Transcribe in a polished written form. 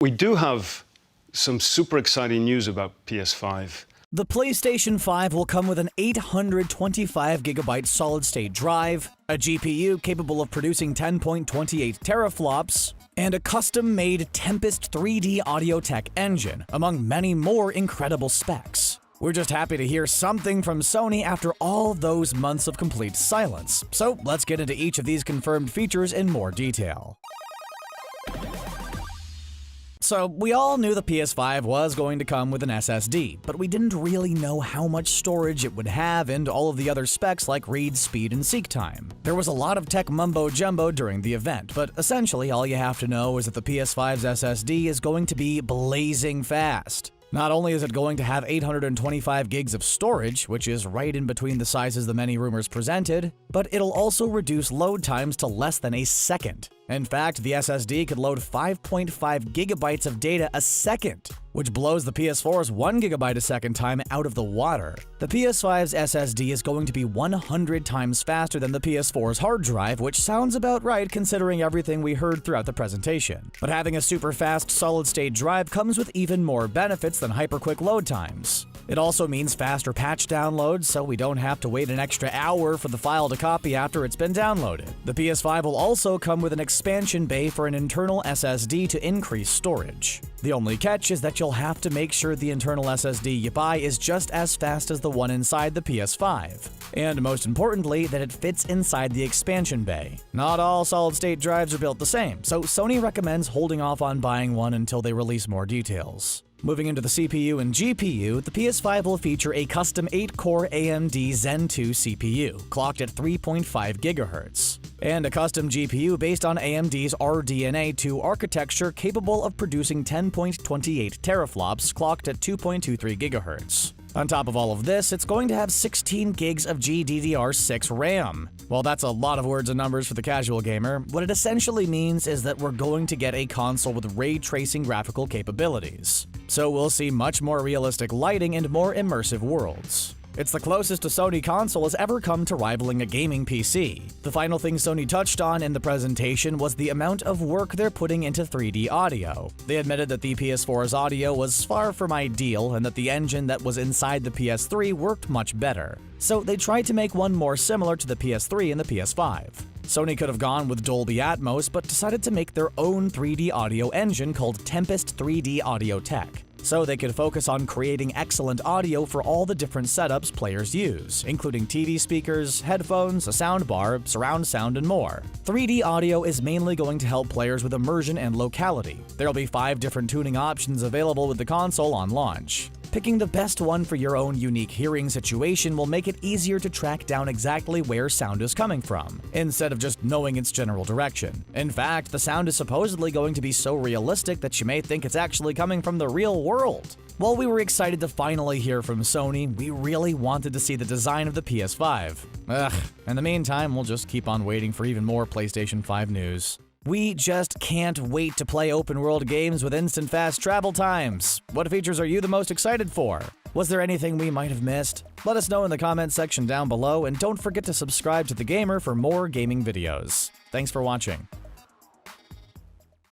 We do have some super exciting news about PS5. The PlayStation 5 will come with an 825GB solid-state drive, a GPU capable of producing 10.28 teraflops, and a custom-made Tempest 3D audio tech engine, among many more incredible specs. We're just happy to hear something from Sony after all those months of complete silence. So let's get into each of these confirmed features in more detail. So, we all knew the PS5 was going to come with an SSD, but we didn't really know how much storage it would have and all of the other specs like read speed and seek time. There was a lot of tech mumbo-jumbo during the event, but essentially all you have to know is that the PS5's SSD is going to be blazing fast. Not only is it going to have 825 gigs of storage, which is right in between the sizes the many rumors presented, but it'll also reduce load times to less than a second. In fact, the SSD could load 5.5 gigabytes of data a second, which blows the PS4's 1 gigabyte a second time out of the water. The PS5's SSD is going to be 100 times faster than the PS4's hard drive, which sounds about right considering everything we heard throughout the presentation. But having a super fast solid-state drive comes with even more benefits than hyper-quick load times. It also means faster patch downloads, so we don't have to wait an extra hour for the file to copy after it's been downloaded. The PS5 will also come with an expansion bay for an internal SSD to increase storage. The only catch is that you'll have to make sure the internal SSD you buy is just as fast as the one inside the PS5. And most importantly, that it fits inside the expansion bay. Not all solid-state drives are built the same, so Sony recommends holding off on buying one until they release more details. Moving into the CPU and GPU, the PS5 will feature a custom 8-core AMD Zen 2 CPU, clocked at 3.5 GHz, and a custom GPU based on AMD's RDNA 2 architecture capable of producing 10.28 teraflops, clocked at 2.23 GHz. On top of all of this, it's going to have 16 gigs of GDDR6 RAM. While that's a lot of words and numbers for the casual gamer, what it essentially means is that we're going to get a console with ray tracing graphical capabilities. So we'll see much more realistic lighting and more immersive worlds. It's the closest a Sony console has ever come to rivaling a gaming PC. The final thing Sony touched on in the presentation was the amount of work they're putting into 3D audio. They admitted that the PS4's audio was far from ideal and that the engine that was inside the PS3 worked much better. So they tried to make one more similar to the PS3 and the PS5. Sony could have gone with Dolby Atmos, but decided to make their own 3D audio engine called Tempest 3D Audio Tech, so they could focus on creating excellent audio for all the different setups players use, including TV speakers, headphones, a soundbar, surround sound, and more. 3D audio is mainly going to help players with immersion and locality. There'll be 5 different tuning options available with the console on launch. Picking the best one for your own unique hearing situation will make it easier to track down exactly where sound is coming from, instead of just knowing its general direction. In fact, the sound is supposedly going to be so realistic that you may think it's actually coming from the real world. While we were excited to finally hear from Sony, we really wanted to see the design of the PS5. In the meantime, we'll just keep on waiting for even more PlayStation 5 news. We just can't wait to play open-world games with instant fast travel times. What features are you the most excited for? Was there anything we might have missed? Let us know in the comments section down below, and don't forget to subscribe to The Gamer for more gaming videos. Thanks for watching.